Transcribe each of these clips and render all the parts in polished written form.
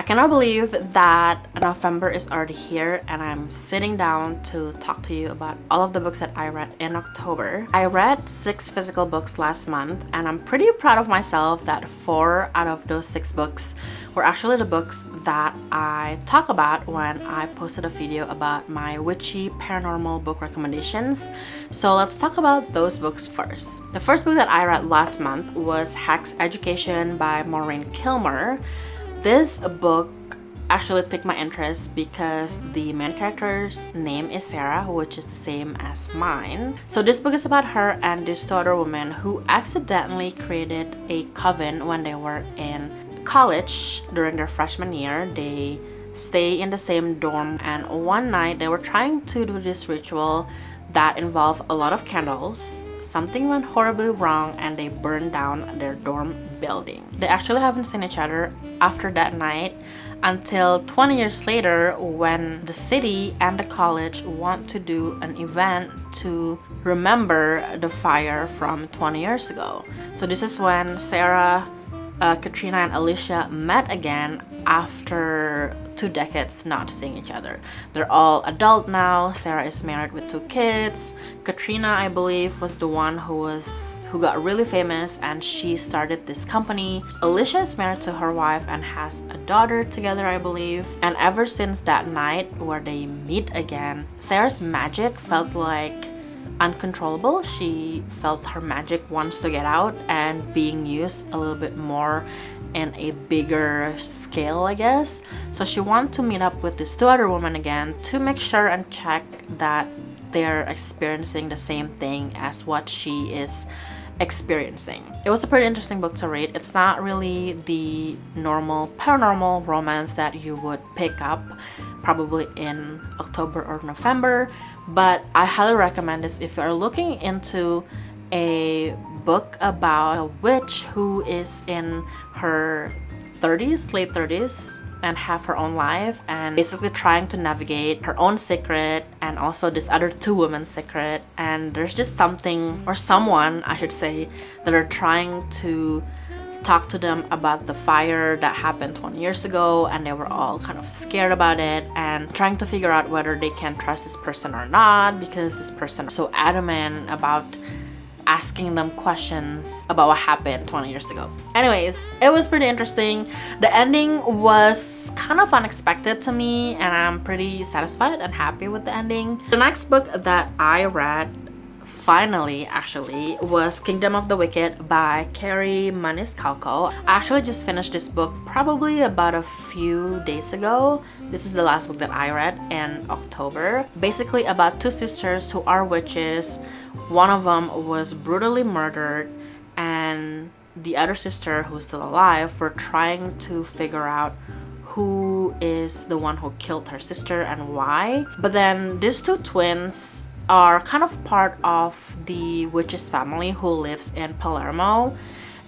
cannot believe that November is already here and I'm sitting down to talk to you about all of the books that I read in October. I read 6 physical books last month and I'm pretty proud of myself that 4 out of those 6 books were actually the books that I talk about when I posted a video about my witchy paranormal book recommendations. So let's talk about those books first. The first book that I read last month was Hex Education by Maureen Kilmer. This book actually piqued my interest because the main character's name is Sarah, which is the same as mine. So this book is about her and these 2 other women who accidentally created a coven when they were in college during their freshman year. They stay in the same dorm, and one night they were trying to do this ritual that involved a lot of candles. Something went horribly wrong and they burned down their dorm building. They actually haven't seen each other after that night until 20 years later, when the city and the college want to do an event to remember the fire from 20 years ago. So this is when Sarah, Katrina and Alicia met again after 2 decades not seeing each other. They're all adult now. Sarah is married with 2 kids. Katrina, I believe, was the one who got really famous and she started this company. Alicia is married to her wife and has a daughter together, I believe. And ever since that night where they meet again, Sarah's magic felt like uncontrollable. She felt her magic wants to get out and being used a little bit more in a bigger scale, I guess. So she wanted to meet up with these 2 other women again to make sure and check that they're experiencing the same thing as what she is experiencing. It was a pretty interesting book to read. It's not really the normal paranormal romance that you would pick up probably in October or November, but I highly recommend this if you're looking into a book about a witch who is in her 30s, late 30s, and have her own life and basically trying to navigate her own secret and also this other 2 women's secret. And there's just something, or someone I should say, that are trying to talk to them about the fire that happened 20 years ago, and they were all kind of scared about it and trying to figure out whether they can trust this person or not, because this person is so adamant about asking them questions about what happened 20 years ago. Anyways, it was pretty interesting. The ending was kind of unexpected to me and I'm pretty satisfied and happy with the ending. The next book that I read, finally actually, was Kingdom of the Wicked by Carrie Maniscalco. I actually just finished this book probably about a few days ago. This is the last book that I read in October. Basically about 2 sisters who are witches. One of them was brutally murdered and the other sister, who's still alive, were trying to figure out who is the one who killed her sister and why. But then these 2 twins are kind of part of the witch's family who lives in Palermo,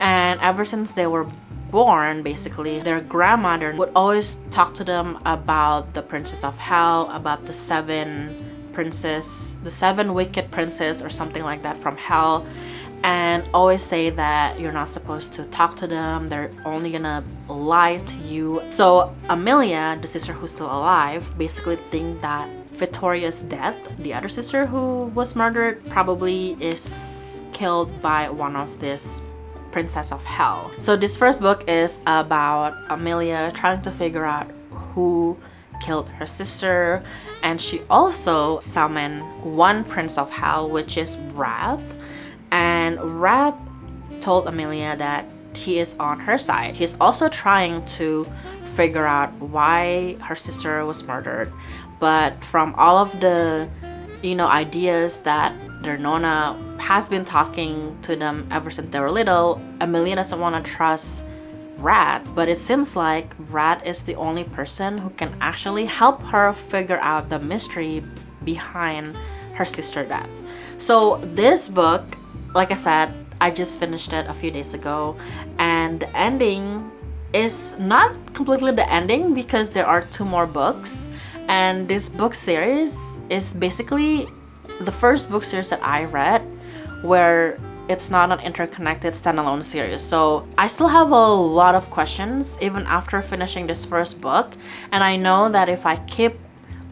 and ever since they were born, basically their grandmother would always talk to them about the princess of hell, about the 7 wicked princes or something like that from hell, and always say that you're not supposed to talk to them, they're only gonna lie to you. So Amelia, the sister who's still alive, basically think that Vittoria's death, the other sister who was murdered, probably is killed by one of these princess of hell. So this first book is about Amelia trying to figure out who killed her sister, and she also summoned one prince of hell, which is Wrath. And Wrath told Amelia that he is on her side. He's also trying to figure out why her sister was murdered, but from all of the ideas that their nonna has been talking to them ever since they were little, Amelia doesn't want to trust Wrath, but it seems like Wrath is the only person who can actually help her figure out the mystery behind her sister's death. So this book, like I said, I just finished it a few days ago, and the ending is not completely the ending because there are 2 more books, and this book series is basically the first book series that I read where it's not an interconnected standalone series. So I still have a lot of questions even after finishing this first book, and I know that if I keep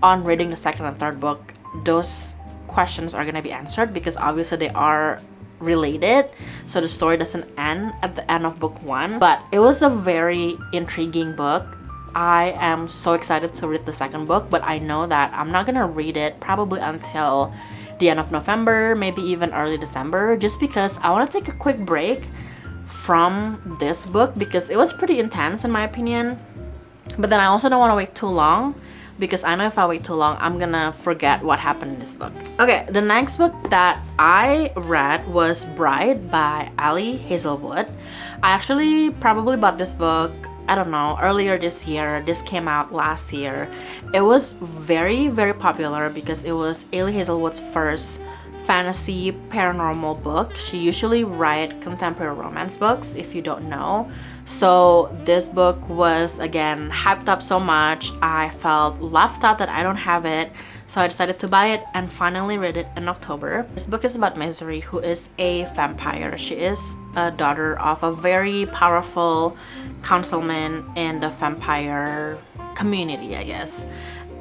on reading the second and third book, those questions are going to be answered because obviously they are related, so the story doesn't end at the end of book one. But it was a very intriguing book. I am so excited to read the second book, but I know that I'm not gonna read it probably until the end of November, maybe even early December, just because I want to take a quick break from this book because it was pretty intense in my opinion. But then I also don't want to wait too long because I know if I wait too long, I'm gonna forget what happened in this book. Okay, the next book that I read was Bride by Ali Hazelwood. I actually probably bought this book, I don't know, earlier this year. This came out last year. It was very, very popular because it was Ali Hazelwood's first fantasy paranormal book. She usually writes contemporary romance books, if you don't know. So this book was again hyped up so much. I felt left out that I don't have it, so I decided to buy it and finally read it in October. This book is about Misery, who is a vampire. She is a daughter of a very powerful councilman in the vampire community, I guess.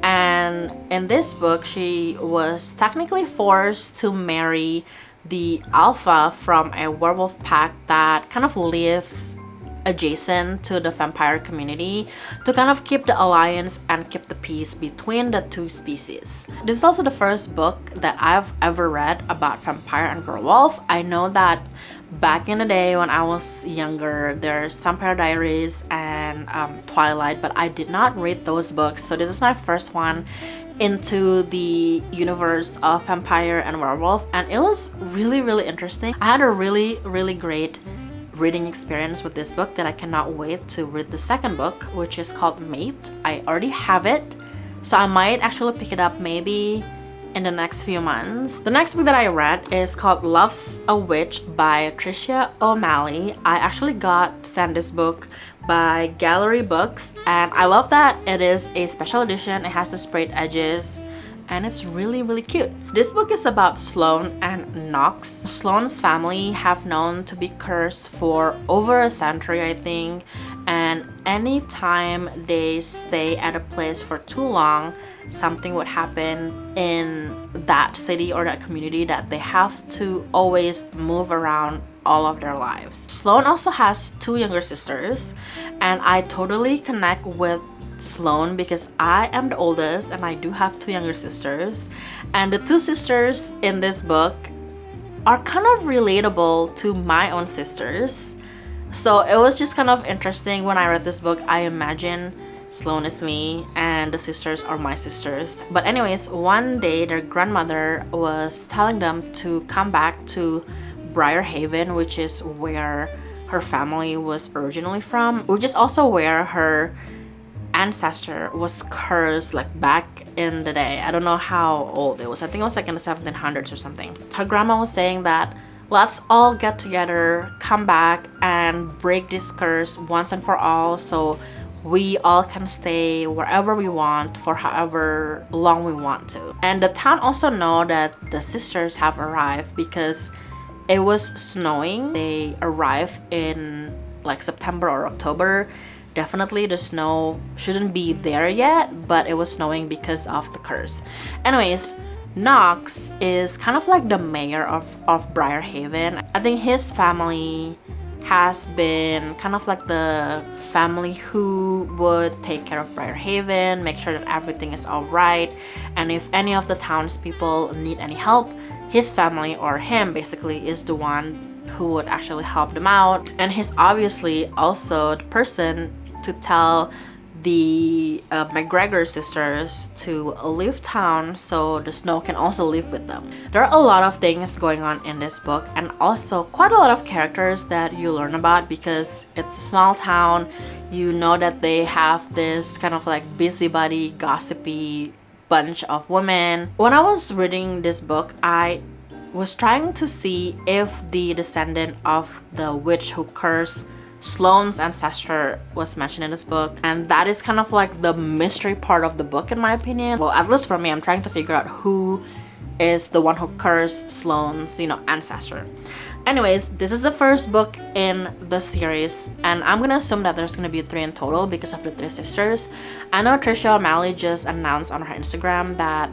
And in this book, she was technically forced to marry the alpha from a werewolf pack that kind of lives adjacent to the vampire community to kind of keep the alliance and keep the peace between the two species. This is also the first book that I've ever read about vampire and werewolf. I know that back in the day when I was younger, there's Vampire Diaries and Twilight, but I did not read those books. So this is my first one into the universe of vampire and werewolf, and it was really, really interesting. I had a really, really great reading experience with this book that I cannot wait to read the second book, which is called Mate. I already have it, so I might actually pick it up maybe in the next few months. The next book that I read is called Love's a Witch by Tricia O'Malley. I actually got sent this book by Gallery Books, and I love that it is a special edition. It has the sprayed edges and it's really, really cute. This book is about Sloane and Knox. Sloane's family have known to be cursed for over a century, I think, and anytime they stay at a place for too long, something would happen in that city or that community that they have to always move around all of their lives. Sloane also has two younger sisters, and I totally connect with Sloane because I am the oldest and I do have two younger sisters, and the two sisters in this book are kind of relatable to my own sisters. So it was just kind of interesting when I read this book. I imagine Sloane is me and the sisters are my sisters. But anyways, one day their grandmother was telling them to come back to Briarhaven, which is where her family was originally from, which is also where her ancestor was cursed like back in the day. I don't know how old it was. I think it was like in the 1700s or something. Her grandma was saying that let's all get together, come back and break this curse once and for all, so we all can stay wherever we want for however long we want to. And the town also know that the sisters have arrived because it was snowing. They arrived in like September or October. Definitely the snow shouldn't be there yet, but it was snowing because of the curse. Anyways, Knox is kind of like the mayor of Briarhaven. I think his family has been kind of like the family who would take care of Briarhaven, make sure that everything is all right, and if any of the townspeople need any help, his family or him basically is the one who would actually help them out. And he's obviously also the person to tell the McGregor sisters to leave town so the snow can also live with them. There are a lot of things going on in this book, and also quite a lot of characters that you learn about because it's a small town. You know that they have this kind of like busybody, gossipy bunch of women. When I was reading this book, I was trying to see if the descendant of the witch who cursed Sloane's ancestor was mentioned in this book, and that is kind of like the mystery part of the book in my opinion. Well, at least for me, I'm trying to figure out who is the one who cursed Sloane's, ancestor. Anyways, this is the first book in the series, and I'm gonna assume that there's gonna be 3 in total because of the 3 sisters. I know Trisha O'Malley just announced on her Instagram that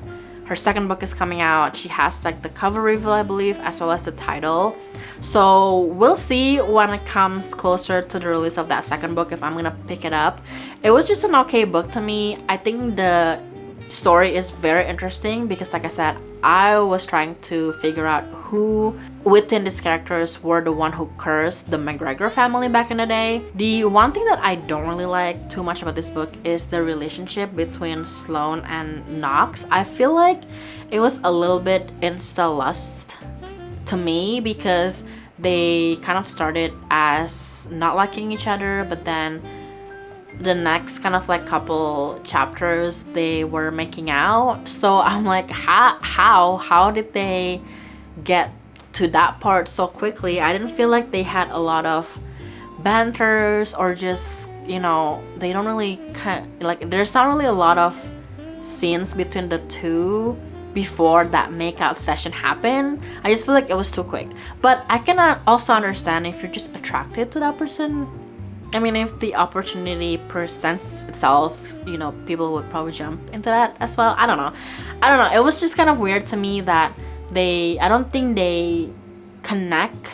her second book is coming out. She has like the cover reveal, I believe, as well as the title. So we'll see when it comes closer to the release of that second book if I'm gonna pick it up. It was just an okay book to me. I think the story is very interesting because, like I said, I was trying to figure out who within these characters were the one who cursed the McGregor family back in the day. The one thing that I don't really like too much about this book is the relationship between Sloane and Knox. I feel like it was a little bit insta lust to me because they kind of started as not liking each other, but then the next kind of like couple chapters they were making out. So I'm like, how did they get to that part so quickly? I didn't feel like they had a lot of banters, or just, you know, they don't really like, there's not really a lot of scenes between the two before that makeout session happened. I just feel like it was too quick. But I can also understand if you're just attracted to that person. I mean, if the opportunity presents itself, you know, people would probably jump into that as well. I don't know. It was just kind of weird to me that I don't think they connect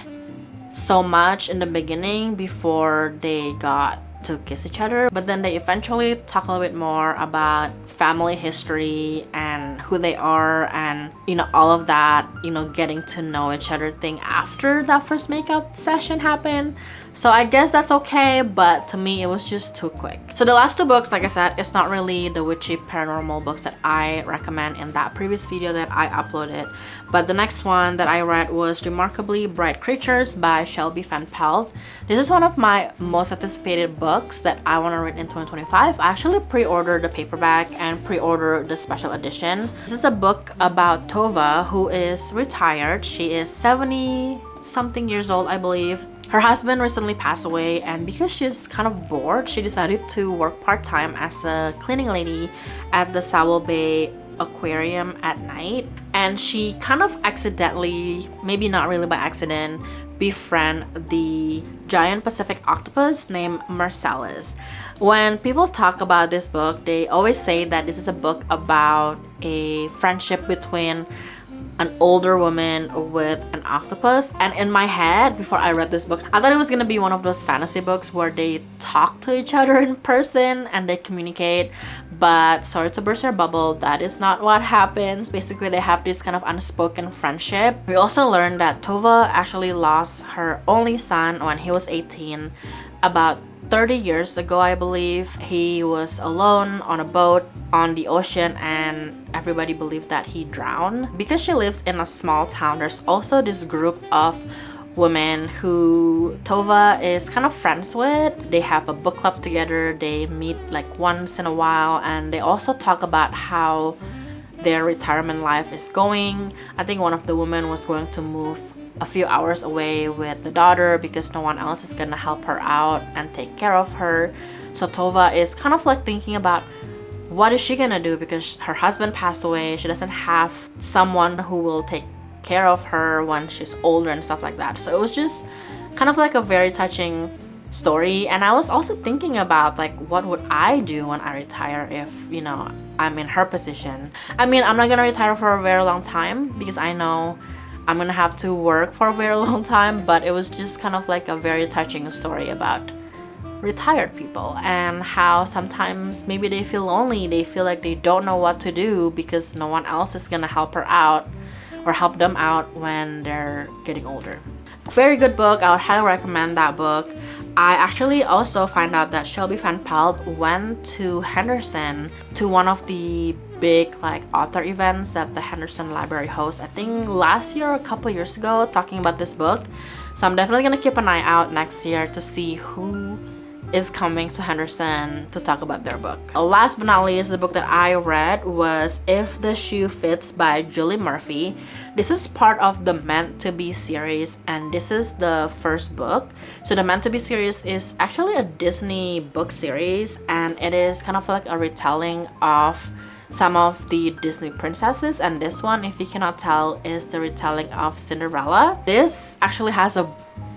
so much in the beginning before they got to kiss each other, but then they eventually talk a little bit more about family history and who they are, and, you know, all of that, you know, getting to know each other thing after that first makeout session happened. So I guess that's okay, but to me it was just too quick. So the last 2 books, like I said, it's not really the witchy paranormal books that I recommend in that previous video that I uploaded, but the next one that I read was Remarkably Bright Creatures by Shelby Van Pelt. This is one of my most anticipated books that I want to read in 2025. I actually pre-ordered the paperback and pre-ordered the special edition. This is a book about Tova, who is retired. She is 70 something years old, I believe. Her husband recently passed away, and because she's kind of bored, she decided to work part-time as a cleaning lady at the Sowell Bay Aquarium at night. And she kind of accidentally, maybe not really by accident, befriend the giant Pacific octopus named Marcellus. When people talk about this book, they always say that this is a book about a friendship between an older woman with an octopus. And in my head, before I read this book, I thought it was gonna be one of those fantasy books where they talk to each other in person and they communicate. But sorry to burst your bubble, that is not what happens. Basically, they have this kind of unspoken friendship. We also learned that Tova actually lost her only son when he was 18, about 30 years ago, I believe. He was alone on a boat on the ocean, and everybody believed that he drowned. Because she lives in a small town, there's also this group of women who Tova is kind of friends with. They have a book club together. They meet like once in a while, and they also talk about how their retirement life is going. I think one of the women was going to move a few hours away with the daughter because no one else is gonna help her out and take care of her. So Tova is kind of like thinking about what is she gonna do because her husband passed away. She doesn't have someone who will take care of her when she's older and stuff like that. So it was just kind of like a very touching story. And I was also thinking about like, what would I do when I retire if, you know, I'm in her position. I mean, I'm not gonna retire for a very long time because I know I'm gonna have to work for a very long time, but it was just kind of like a very touching story about retired people and how sometimes maybe they feel lonely. They feel like they don't know what to do because no one else is gonna help her out or help them out when they're getting older. Very good book. I would highly recommend that book. I actually also find out that Shelby Van Pelt went to Henderson to one of the big like author events that the Henderson Library hosts, I think last year or a couple years ago, talking about this book. So I'm definitely gonna keep an eye out next year to see who is coming to Henderson to talk about their book. Last but not least, the book that I read was If the Shoe Fits by Julie Murphy. This is part of the Meant to Be series, and this is the first book. So the Meant to Be series is actually a Disney book series, and it is kind of like a retelling of some of the Disney princesses, and this one, if you cannot tell, is the retelling of Cinderella. This actually has a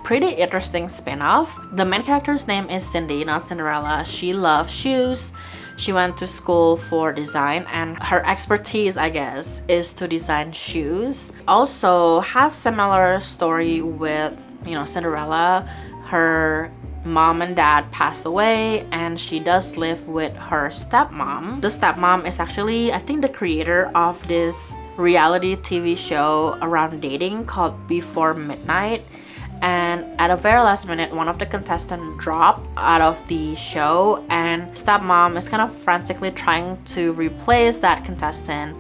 pretty interesting spin-off. The main character's name is Cindy, not Cinderella. She loves shoes. She went to school for design, and her expertise, I guess, is to design shoes. Also has similar story with, you know, Cinderella. Her mom and dad passed away, and she does live with her stepmom. The stepmom is actually, I think, the creator of this reality TV show around dating called Before Midnight. And at a very last minute, one of the contestants dropped out of the show, and stepmom is kind of frantically trying to replace that contestant.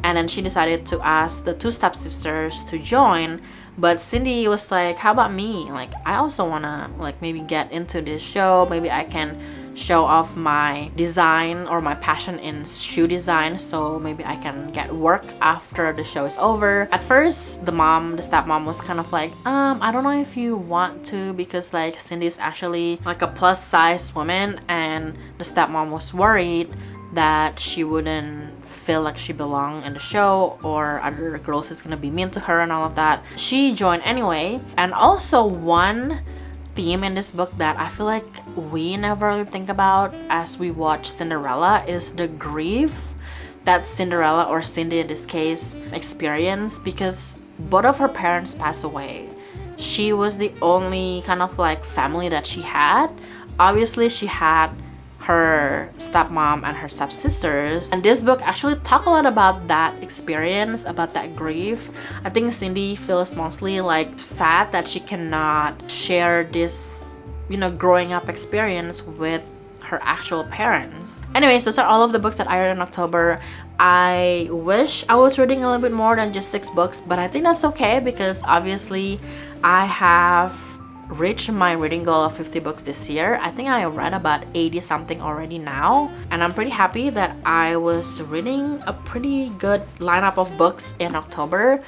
And then she decided to ask the two stepsisters to join, but Cindy was like, how about me? Like, I also wanna like maybe get into this show. Maybe I can show off my design or my passion in shoe design, so maybe I can get work after the show is over. At first, the stepmom was kind of like, I don't know if you want to, because like Cindy's actually like a plus size woman, and the stepmom was worried that she wouldn't feel like she belonged in the show, or other girls is gonna be mean to her and all of that. She joined anyway. And also, one theme in this book that I feel like we never really think about as we watch Cinderella is the grief that Cinderella, or Cindy in this case, experienced, because both of her parents passed away. She was the only kind of like family that she had. Obviously, she had her stepmom and her stepsisters, and this book actually talk a lot about that experience, about that grief. I think Cindy feels mostly like sad that she cannot share this, you know, growing up experience with her actual parents. Anyways, those are all of the books that I read in October. I wish I was reading a little bit more than just 6 books, but I think that's okay, because obviously I have reached my reading goal of 50 books this year. I think I read about 80 something already now, and I'm pretty happy that I was reading a pretty good lineup of books in October.